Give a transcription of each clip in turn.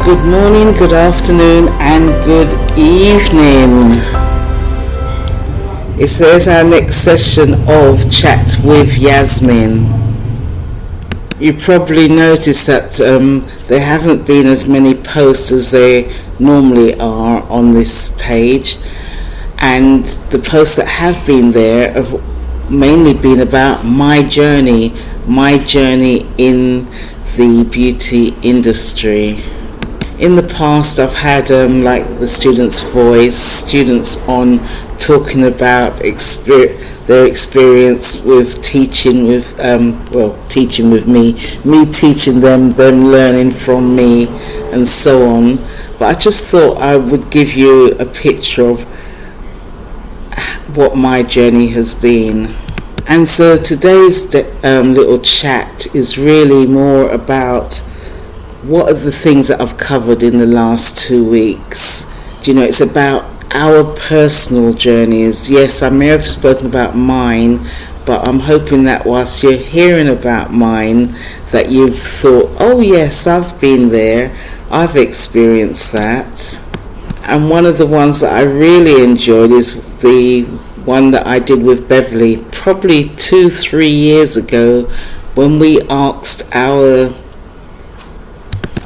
Good morning, good afternoon, and good evening. It says our next session of Chat with Yasmin. You probably noticed that there haven't been as many posts as there normally are on this page, and the posts that have been there have mainly been about my journey in the beauty industry. In the past, I've had like the Students' Voice, students on talking about their experience with teaching with teaching with me teaching them learning from me, and so on. But I just thought I would give you a picture of what my journey has been. And so today's little chat is really more about what are the things that I've covered in the last 2 weeks. It's about our personal journeys. Yes, I may have spoken about mine, but I'm hoping that whilst you're hearing about mine, that you've thought, oh yes, I've been there, I've experienced that. And one of the ones that I really enjoyed is the one that I did with Beverly probably 2-3 years ago, when we asked our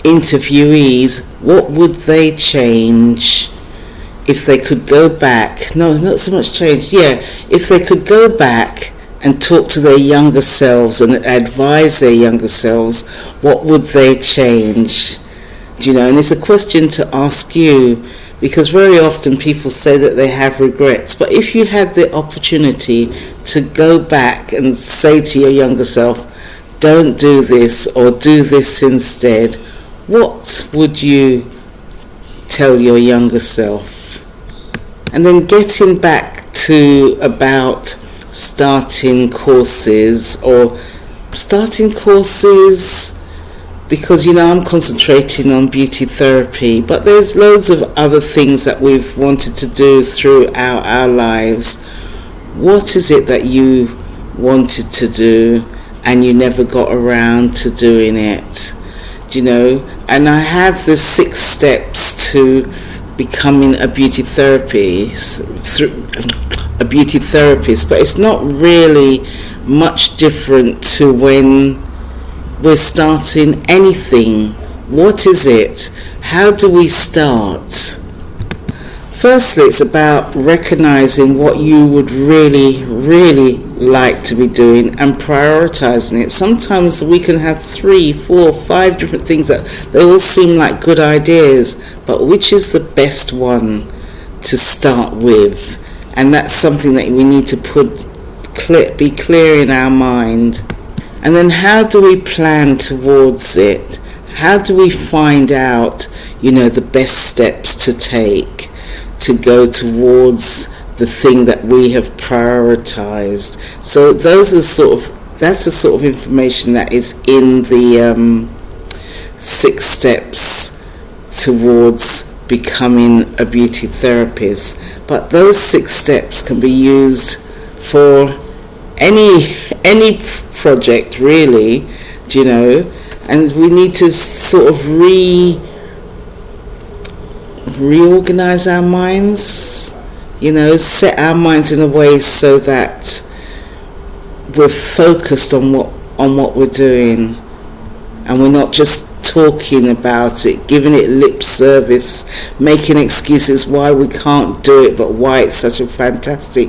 interviewees what would they change if they could go back. No, not so much change. Yeah, if they could go back and talk to their younger selves and advise their younger selves, what would they change? And it's a question to ask you, because very often people say that they have regrets. But if you had the opportunity to go back and say to your younger self, don't do this or do this instead, what would you tell your younger self? And then getting back to about starting courses, because I'm concentrating on beauty therapy, but there's loads of other things that we've wanted to do throughout our lives. What is it that you wanted to do and you never got around to doing it? And I have the 6 steps to becoming a beauty therapist, but it's not really much different to when we're starting anything. What is it? How do we start? Firstly, it's about recognizing what you would really, really like to be doing and prioritizing it. Sometimes we can have 3, 4, 5 different things that they all seem like good ideas, but which is the best one to start with? And that's something that we need to be clear in our mind. And then how do we plan towards it? How do we find out, the best steps to take to go towards the thing that we have prioritized? So that's the sort of information that is in the 6 steps towards becoming a beauty therapist. But those 6 steps can be used for any project, really, and we need to sort of reorganize our minds, set our minds in a way so that we're focused on what we're doing, and we're not just talking about it, giving it lip service, making excuses why we can't do it, but why it's such a fantastic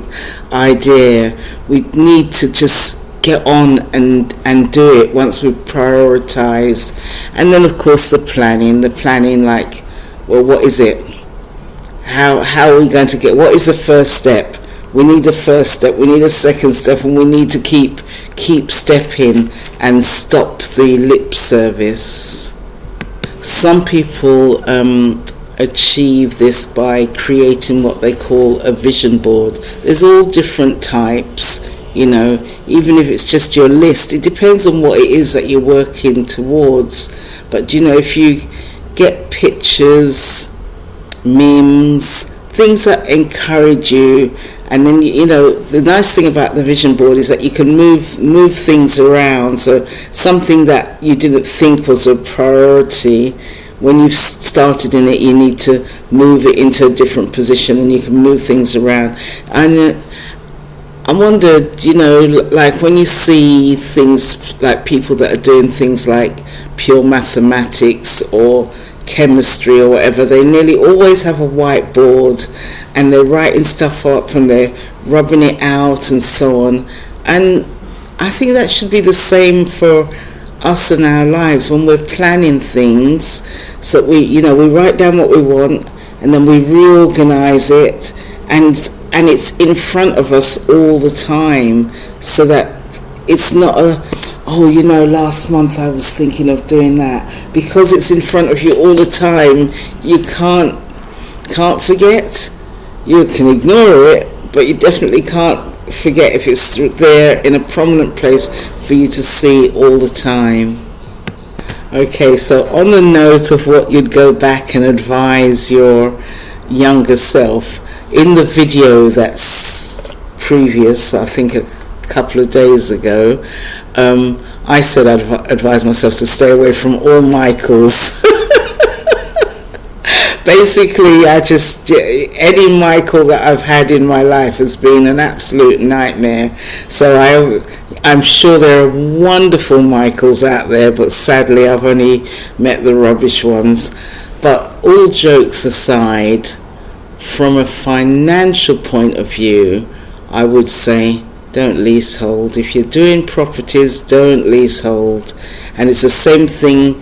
idea. We need to just get on and do it once we've prioritized. And then of course the planning, like, well, what is it? How are we going to get, what is the first step? We need a first step, we need a second step, and we need to keep stepping and stop the lip service. Some people achieve this by creating what they call a vision board. There's all different types, even if it's just your list. It depends on what it is that you're working towards. But if you get pictures, memes, things that encourage you, and then the nice thing about the vision board is that you can move things around. So something that you didn't think was a priority when you've started in it, you need to move it into a different position, and you can move things around. And I wondered, like when you see things like people that are doing things like pure mathematics or chemistry or whatever, they nearly always have a whiteboard and they're writing stuff up and they're rubbing it out and so on. And I think that should be the same for us in our lives when we're planning things. So we write down what we want and then we reorganize it, and it's in front of us all the time, so that it's not last month I was thinking of doing that. Because it's in front of you all the time, you can't forget. You can ignore it, but you definitely can't forget if it's there in a prominent place for you to see all the time. Okay, so on the note of what you'd go back and advise your younger self, in the video that's previous, I think a couple of days ago, I said I'd advise myself to stay away from all Michaels. Basically, any Michael that I've had in my life has been an absolute nightmare. So I'm sure there are wonderful Michaels out there, but sadly I've only met the rubbish ones. But all jokes aside, from a financial point of view, I would say don't leasehold. If you're doing properties, don't leasehold. And it's the same thing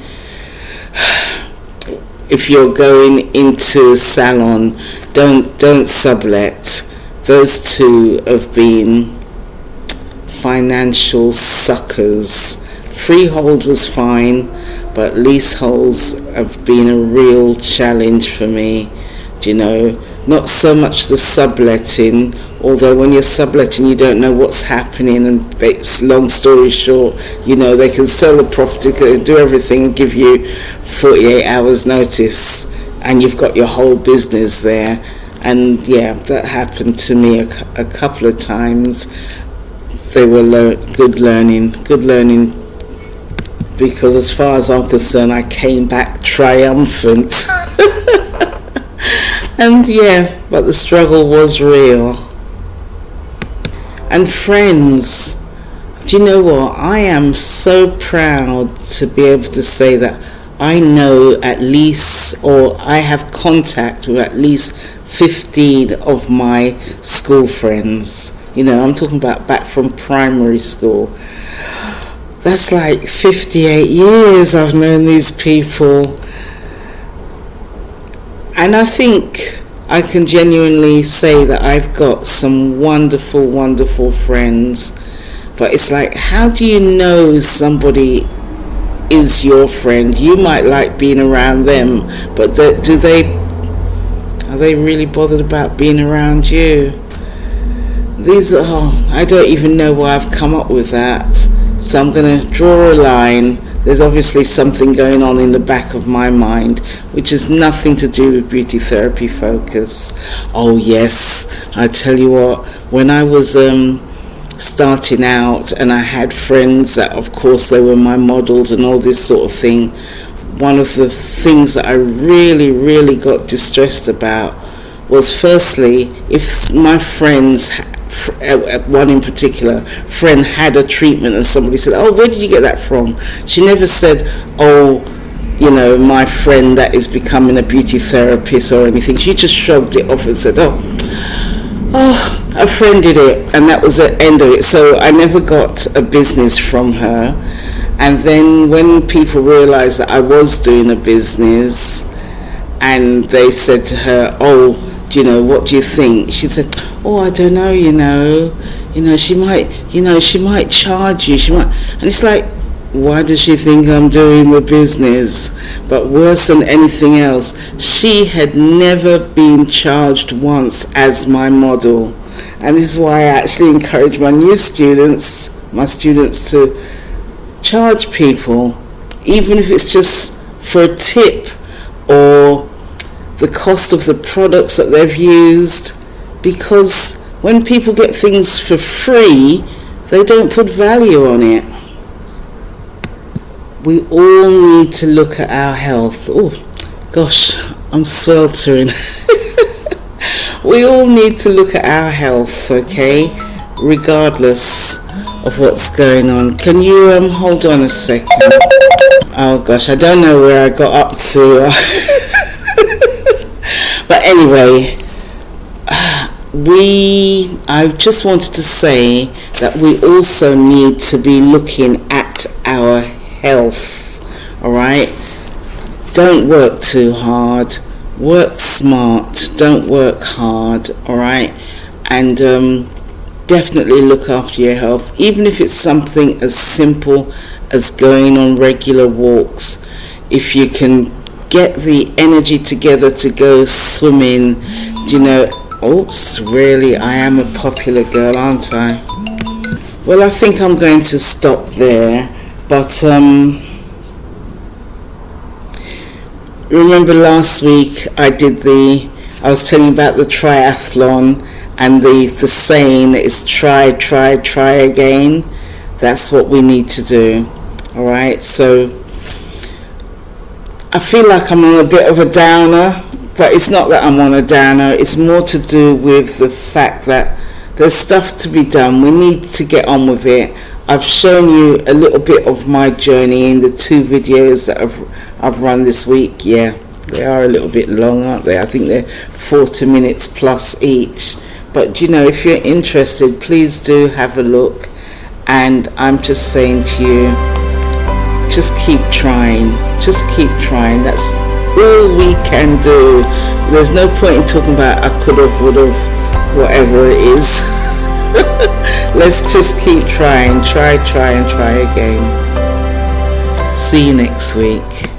if you're going into a salon, don't sublet. Those two have been financial suckers. Freehold was fine, but leaseholds have been a real challenge for me. Not so much the subletting, although when you're subletting you don't know what's happening, and it's long story short, they can sell the property, do everything and give you 48 hours notice, and you've got your whole business there. And yeah, that happened to me a couple of times. They were good learning, because as far as I'm concerned, I came back triumphant. And yeah, but the struggle was real. And friends, do you know what? I am so proud to be able to say that I know at least, or I have contact with at least 15 of my school friends. I'm talking about back from primary school. That's like 58 years I've known these people. And I think I can genuinely say that I've got some wonderful, wonderful friends. But it's like, how do you know somebody is your friend? You might like being around them, but are they really bothered about being around you? I don't even know why I've come up with that. So I'm going to draw a line. There's obviously something going on in the back of my mind, which has nothing to do with beauty therapy focus. Oh yes, I tell you what, when I was starting out and I had friends that of course they were my models and all this sort of thing, one of the things that I really, really got distressed about was, firstly, if my friends, one in particular friend, had a treatment and somebody said, oh, where did you get that from? She never said, oh, my friend that is becoming a beauty therapist or anything. She just shrugged it off and said, oh, a friend did it, and that was the end of it. So I never got a business from her. And then when people realized that I was doing a business and they said to her, oh, what do you think? She said, oh, I don't know, she might charge you, and it's like, why does she think I'm doing the business? But worse than anything else, she had never been charged once as my model. And this is why I actually encourage my students to charge people, even if it's just for a tip or the cost of the products that they've used, because when people get things for free, they don't put value on it. We all need to look at our health. Oh, Gosh, I'm sweltering. We all need to look at our health, okay? Regardless of what's going on. Can you hold on a second? Oh gosh, I don't know where I got up to. But anyway, I just wanted to say that we also need to be looking at our health, alright? Don't work too hard, work smart, don't work hard, alright? And definitely look after your health, even if it's something as simple as going on regular walks. If you can get the energy together to go swimming, oops, really, I am a popular girl, aren't I? Well, I think I'm going to stop there, but remember last week I was telling you about the triathlon, and the saying is try again. That's what we need to do. Alright, so I feel like I'm on a bit of a downer, but it's not that I'm on a downer. It's more to do with the fact that there's stuff to be done. We need to get on with it. I've shown you a little bit of my journey in the 2 videos that I've run this week. Yeah, they are a little bit long, aren't they? I think they're 40 minutes plus each. But if you're interested, please do have a look. And I'm just saying to you, just keep trying. Just keep trying. That's all we can do. There's no point in talking about I could have, would have, whatever it is. Let's just keep trying. Try and try again. See you next week.